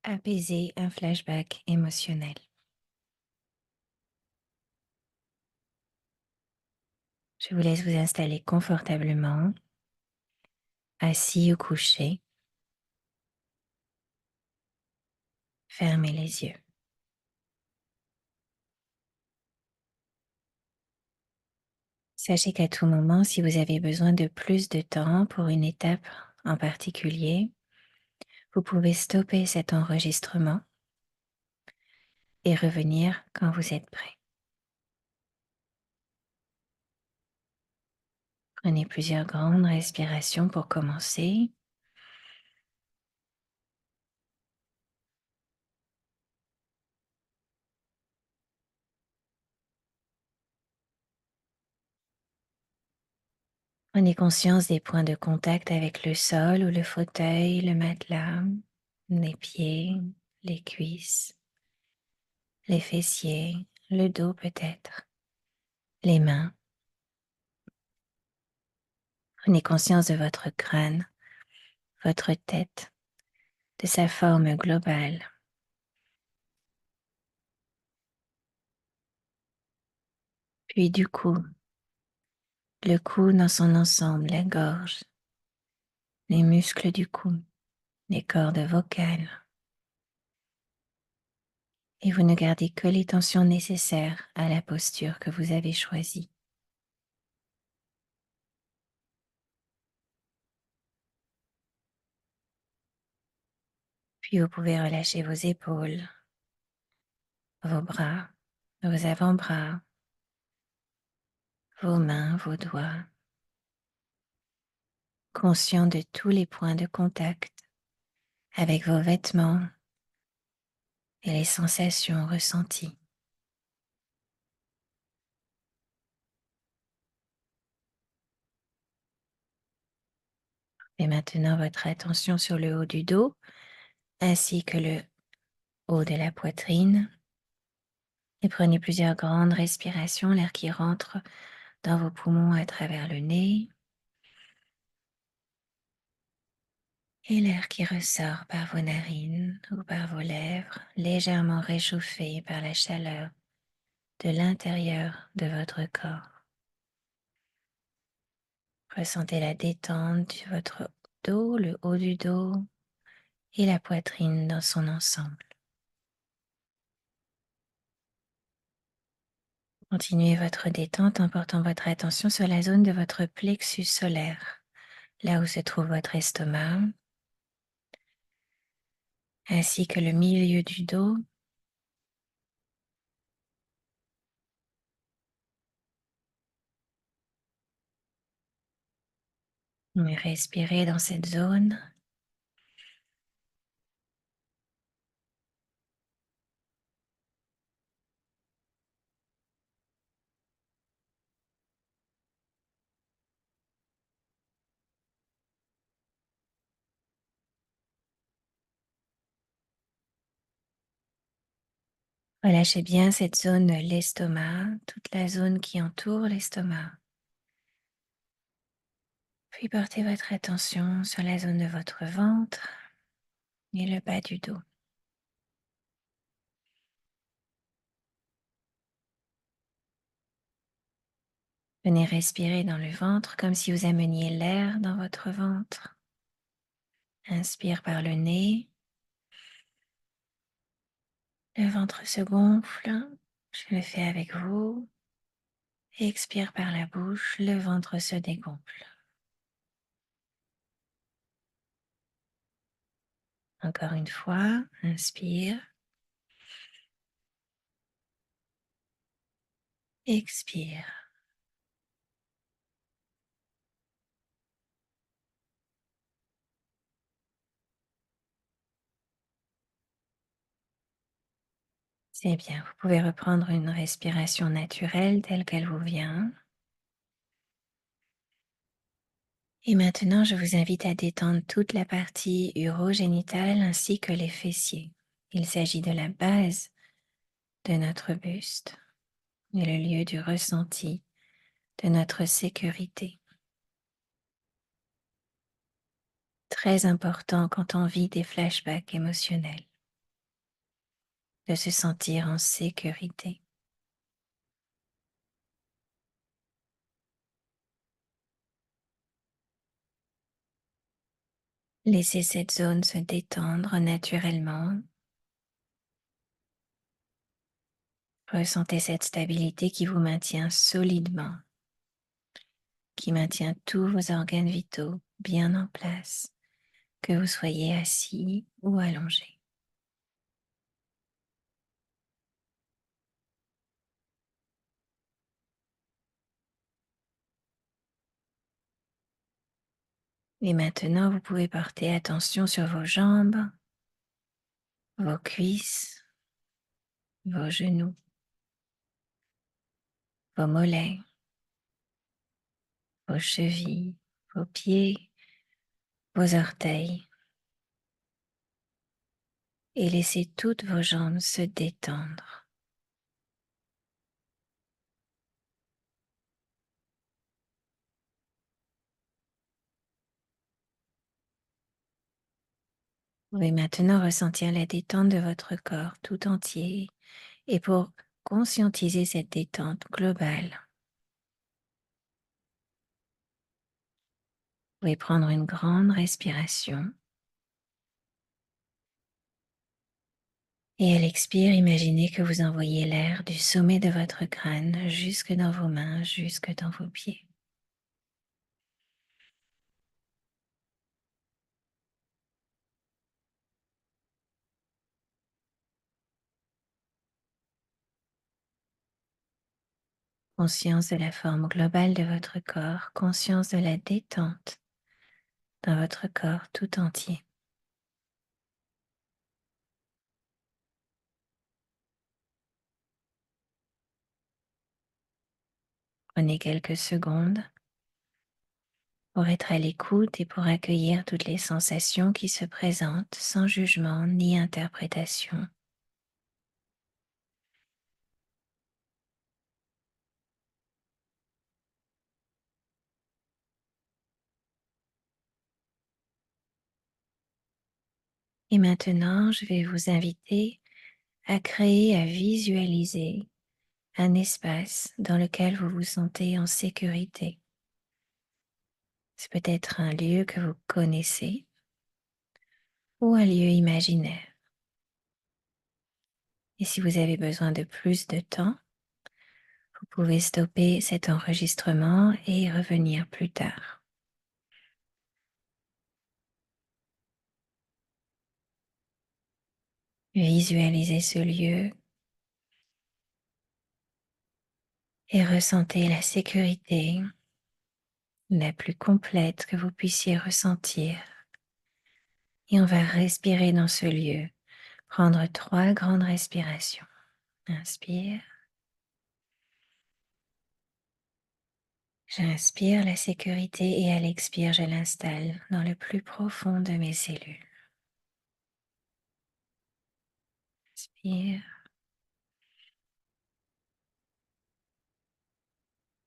apaiser un flashback émotionnel. Je vous laisse vous installer confortablement, assis ou couché. Fermez les yeux. Sachez qu'à tout moment, si vous avez besoin de plus de temps pour une étape en particulier, vous pouvez stopper cet enregistrement et revenir quand vous êtes prêt. Prenez plusieurs grandes respirations pour commencer. Prenez conscience des points de contact avec le sol ou le fauteuil, le matelas, les pieds, les cuisses, les fessiers, le dos peut-être, les mains. Prenez conscience de votre crâne, votre tête, de sa forme globale. Puis du cou, le cou dans son ensemble, la gorge, les muscles du cou, les cordes vocales. Et vous ne gardez que les tensions nécessaires à la posture que vous avez choisie. Puis vous pouvez relâcher vos épaules, vos bras, vos avant-bras, vos mains, vos doigts, conscient de tous les points de contact avec vos vêtements et les sensations ressenties. Et maintenant votre attention sur le haut du dos ainsi que le haut de la poitrine. Et prenez plusieurs grandes respirations, l'air qui rentre dans vos poumons à travers le nez et l'air qui ressort par vos narines ou par vos lèvres, légèrement réchauffé par la chaleur de l'intérieur de votre corps. Ressentez la détente de votre dos, le haut du dos et la poitrine dans son ensemble. Continuez votre détente en portant votre attention sur la zone de votre plexus solaire, là où se trouve votre estomac, ainsi que le milieu du dos. Et respirez dans cette zone. Relâchez bien cette zone de l'estomac, toute la zone qui entoure l'estomac. Puis portez votre attention sur la zone de votre ventre et le bas du dos. Venez respirer dans le ventre comme si vous ameniez l'air dans votre ventre. Inspire par le nez. Le ventre se gonfle. Je le fais avec vous. Expire par la bouche. Le ventre se dégonfle. Encore une fois. Inspire. Expire. C'est bien. Vous pouvez reprendre une respiration naturelle telle qu'elle vous vient. Et maintenant, je vous invite à détendre toute la partie urogénitale ainsi que les fessiers. Il s'agit de la base de notre buste et le lieu du ressenti de notre sécurité. Très important quand on vit des flashbacks émotionnels. de se sentir en sécurité. Laissez cette zone se détendre naturellement. Ressentez cette stabilité qui vous maintient solidement, qui maintient tous vos organes vitaux bien en place, que vous soyez assis ou allongé. Et maintenant, vous pouvez porter attention sur vos jambes, vos cuisses, vos genoux, vos mollets, vos chevilles, vos pieds, vos orteils, et laissez toutes vos jambes se détendre. Vous pouvez maintenant ressentir la détente de votre corps tout entier. Et pour conscientiser cette détente globale, vous pouvez prendre une grande respiration et à l'expire, imaginez que vous envoyez l'air du sommet de votre crâne jusque dans vos mains, jusque dans vos pieds. Conscience de la forme globale de votre corps, conscience de la détente dans votre corps tout entier. Prenez quelques secondes pour être à l'écoute et pour accueillir toutes les sensations qui se présentent sans jugement ni interprétation. Et maintenant, je vais vous inviter à créer, à visualiser un espace dans lequel vous vous sentez en sécurité. C'est peut-être un lieu que vous connaissez ou un lieu imaginaire. Et si vous avez besoin de plus de temps, vous pouvez stopper cet enregistrement et revenir plus tard. Visualisez ce lieu et ressentez la sécurité la plus complète que vous puissiez ressentir. Et on va respirer dans ce lieu. Prendre 3 grandes respirations. Inspire. J'inspire la sécurité et à l'expire, je l'installe dans le plus profond de mes cellules. Inspire.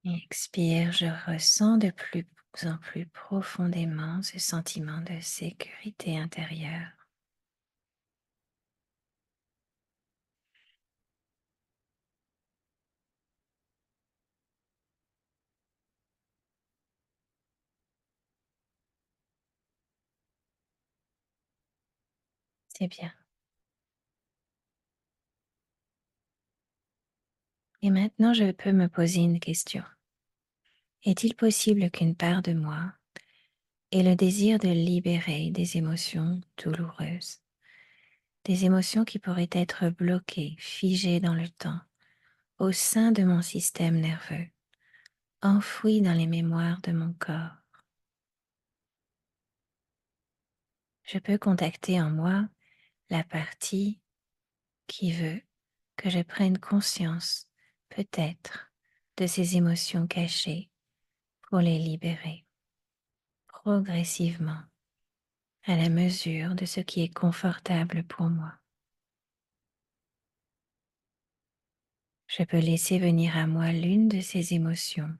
Et expire, je ressens de plus en plus profondément ce sentiment de sécurité intérieure. C'est bien. Et maintenant, je peux me poser une question. Est-il possible qu'une part de moi ait le désir de libérer des émotions douloureuses, des émotions qui pourraient être bloquées, figées dans le temps, au sein de mon système nerveux, enfouies dans les mémoires de mon corps? Je peux contacter en moi la partie qui veut que je prenne conscience, peut-être, de ces émotions cachées pour les libérer progressivement à la mesure de ce qui est confortable pour moi. Je peux laisser venir à moi l'une de ces émotions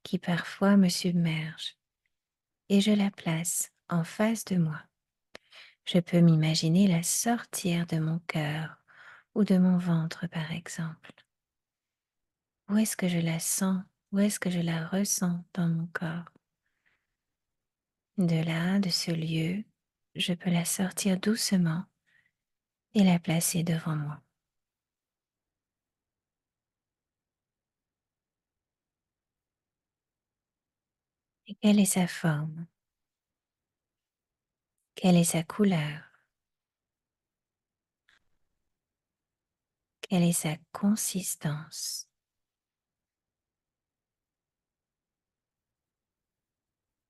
qui parfois me submerge et je la place en face de moi. Je peux m'imaginer la sortir de mon cœur ou de mon ventre par exemple? Où est-ce que je la sens? Où est-ce que je la ressens dans mon corps? De là, de ce lieu, je peux la sortir doucement et la placer devant moi. Et quelle est sa forme? Quelle est sa couleur? Quelle est sa consistance?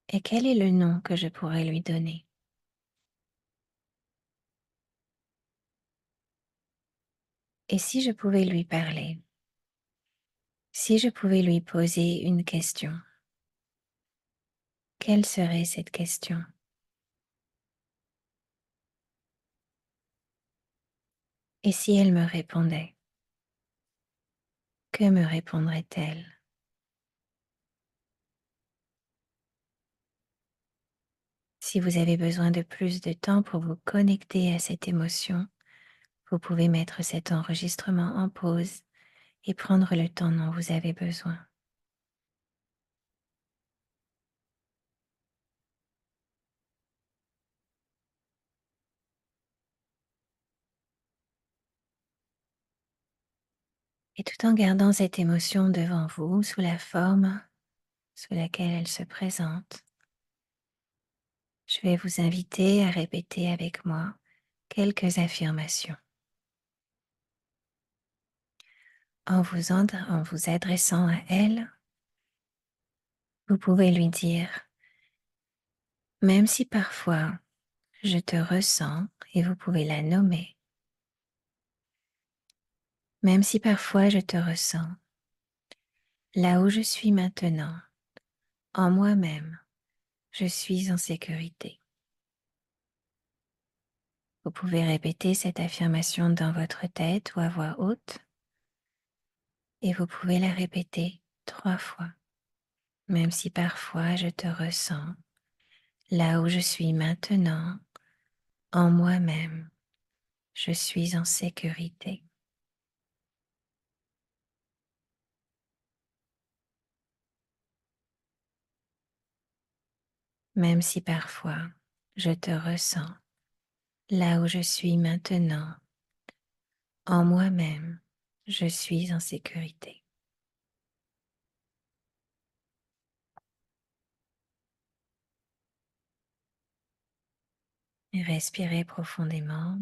Et quel est le nom que je pourrais lui donner? Et si je pouvais lui parler? Si je pouvais lui poser une question, quelle serait cette question? Et si elle me répondait, que me répondrait-elle? Si vous avez besoin de plus de temps pour vous connecter à cette émotion, vous pouvez mettre cet enregistrement en pause et prendre le temps dont vous avez besoin. Et tout en gardant cette émotion devant vous sous la forme sous laquelle elle se présente, je vais vous inviter à répéter avec moi quelques affirmations. En vous adressant à elle, vous pouvez lui dire, même si parfois je te ressens, et vous pouvez la nommer, même si parfois je te ressens, là où je suis maintenant, en moi-même, je suis en sécurité. Vous pouvez répéter cette affirmation dans votre tête ou à voix haute, et vous pouvez la répéter 3 fois. Même si parfois je te ressens, là où je suis maintenant, en moi-même, je suis en sécurité. Même si parfois je te ressens, là où je suis maintenant, en moi-même, je suis en sécurité. Respirez profondément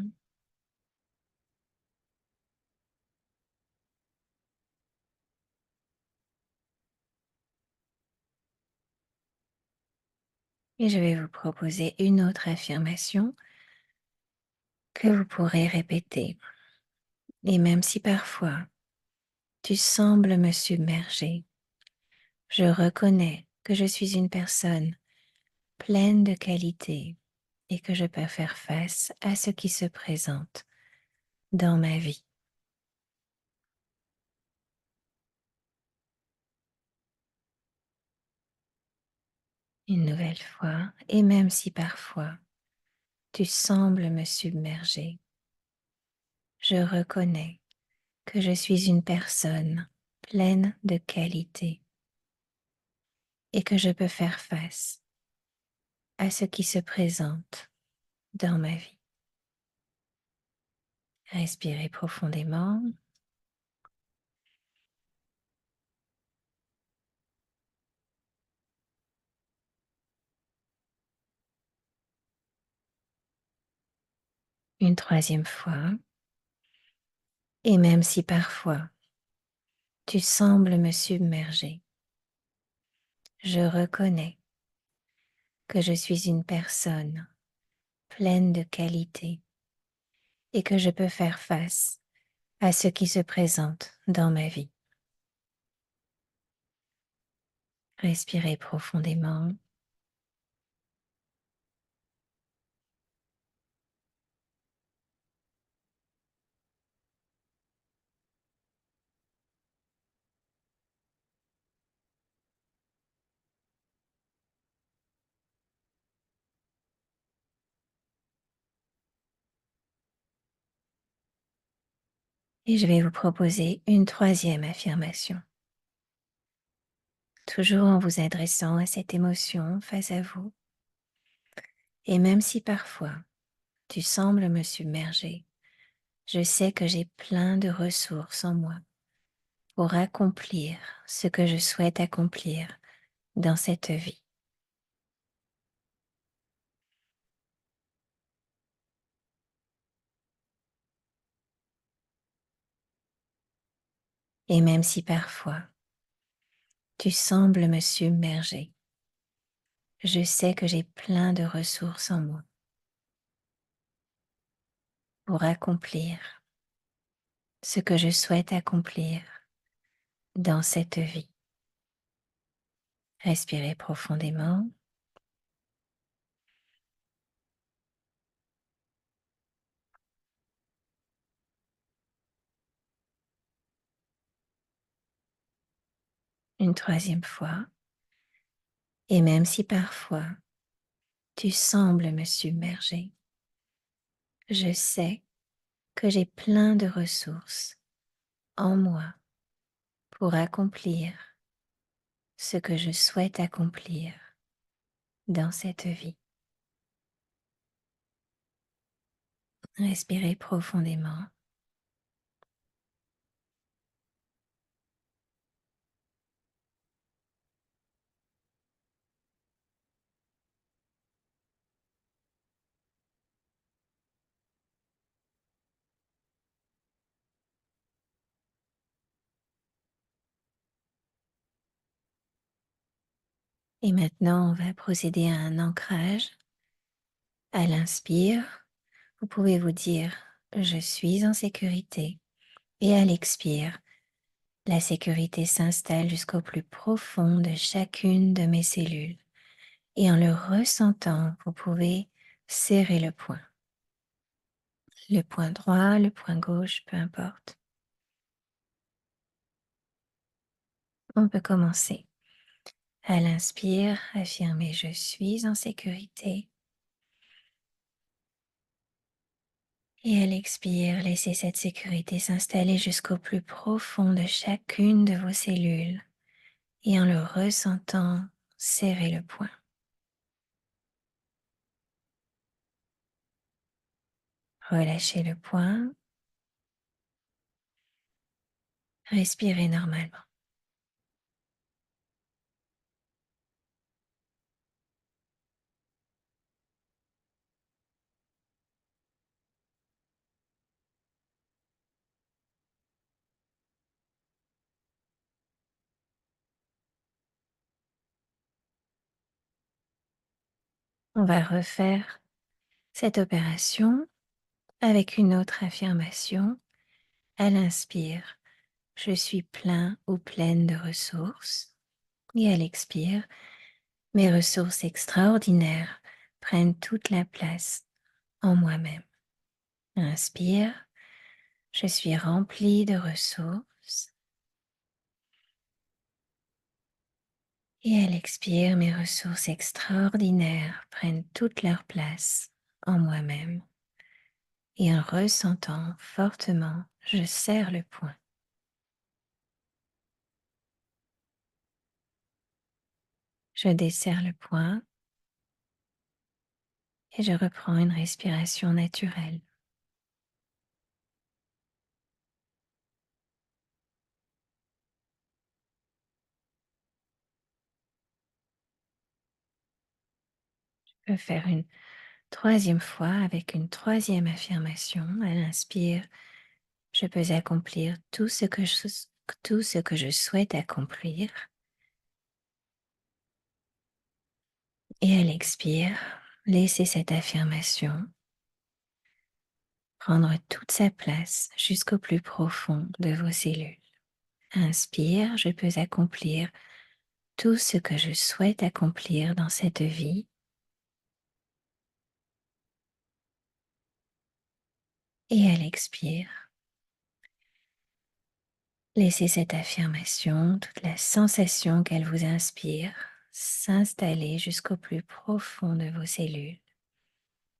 et je vais vous proposer une autre affirmation que vous pourrez répéter. Et même si parfois tu sembles me submerger, je reconnais que je suis une personne pleine de qualité et que je peux faire face à ce qui se présente dans ma vie. Une nouvelle fois, et même si parfois tu sembles me submerger, je reconnais que je suis une personne pleine de qualité et que je peux faire face à ce qui se présente dans ma vie. Respirez profondément. Une troisième fois. Et même si parfois tu sembles me submerger, je reconnais que je suis une personne pleine de qualité et que je peux faire face à ce qui se présente dans ma vie. Respirez profondément. Et je vais vous proposer une troisième affirmation, toujours en vous adressant à cette émotion face à vous. Et même si parfois tu sembles me submerger, je sais que j'ai plein de ressources en moi pour accomplir ce que je souhaite accomplir dans cette vie. Et même si parfois tu sembles me submerger, je sais que j'ai plein de ressources en moi pour accomplir ce que je souhaite accomplir dans cette vie. Respirez profondément. Une troisième fois. Et même si parfois tu sembles me submerger, je sais que j'ai plein de ressources en moi pour accomplir ce que je souhaite accomplir dans cette vie. Respirez profondément. Et maintenant, on va procéder à un ancrage. À l'inspire, vous pouvez vous dire «Je suis en sécurité» et à l'expire, la sécurité s'installe jusqu'au plus profond de chacune de mes cellules. Et en le ressentant, vous pouvez serrer le poing droit, le poing gauche, peu importe. On peut commencer. À l'inspire, affirmez «Je suis en sécurité». Et à l'expire, laissez cette sécurité s'installer jusqu'au plus profond de chacune de vos cellules. Et en le ressentant, serrez le poing. Relâchez le poing. Respirez normalement. On va refaire cette opération avec une autre affirmation. À l'inspire, je suis plein ou pleine de ressources. Et à l'expire, mes ressources extraordinaires prennent toute la place en moi-même. Inspire, je suis rempli de ressources. Et à l'expire, mes ressources extraordinaires prennent toute leur place en moi-même. Et en ressentant fortement, je serre le poing. Je desserre le poing et je reprends une respiration naturelle. Je peux faire une troisième fois avec une troisième affirmation. À l'inspire, je peux accomplir tout ce que je souhaite accomplir. Et à l'expire, laissez cette affirmation prendre toute sa place jusqu'au plus profond de vos cellules. Inspire, je peux accomplir tout ce que je souhaite accomplir dans cette vie. Et à l'expire, laissez cette affirmation, toute la sensation qu'elle vous inspire, s'installer jusqu'au plus profond de vos cellules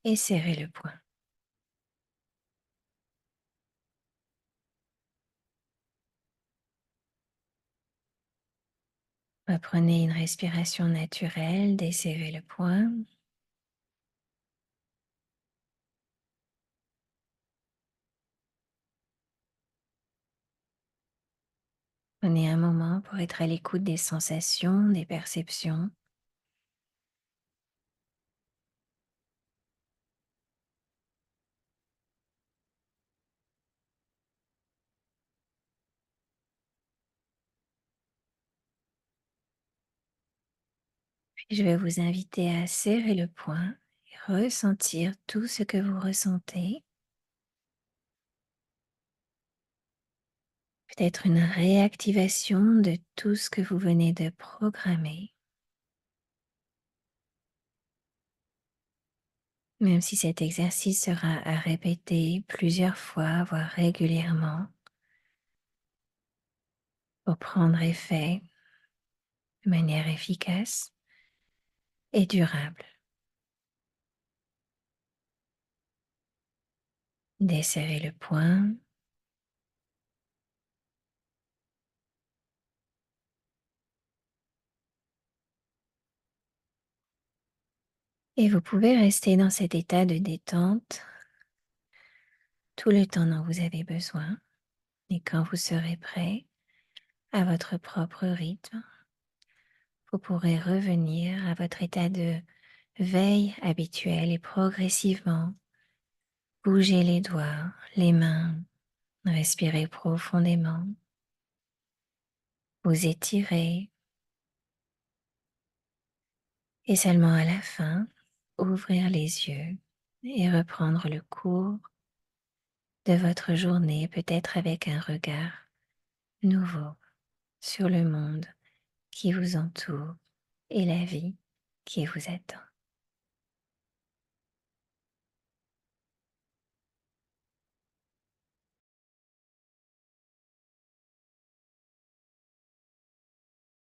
et serrez le poing. Reprenez une respiration naturelle, desserrez le poing. Prenez un moment pour être à l'écoute des sensations, des perceptions. Puis je vais vous inviter à serrer le poing et ressentir tout ce que vous ressentez. Peut-être une réactivation de tout ce que vous venez de programmer. Même si cet exercice sera à répéter plusieurs fois, voire régulièrement, pour prendre effet de manière efficace et durable. Desserrez le poing et vous pouvez rester dans cet état de détente tout le temps dont vous avez besoin. Et quand vous serez prêt, à votre propre rythme, vous pourrez revenir à votre état de veille habituel et progressivement bouger les doigts, les mains, respirez profondément, vous étirez et seulement à la fin, ouvrir les yeux et reprendre le cours de votre journée, peut-être avec un regard nouveau sur le monde qui vous entoure et la vie qui vous attend.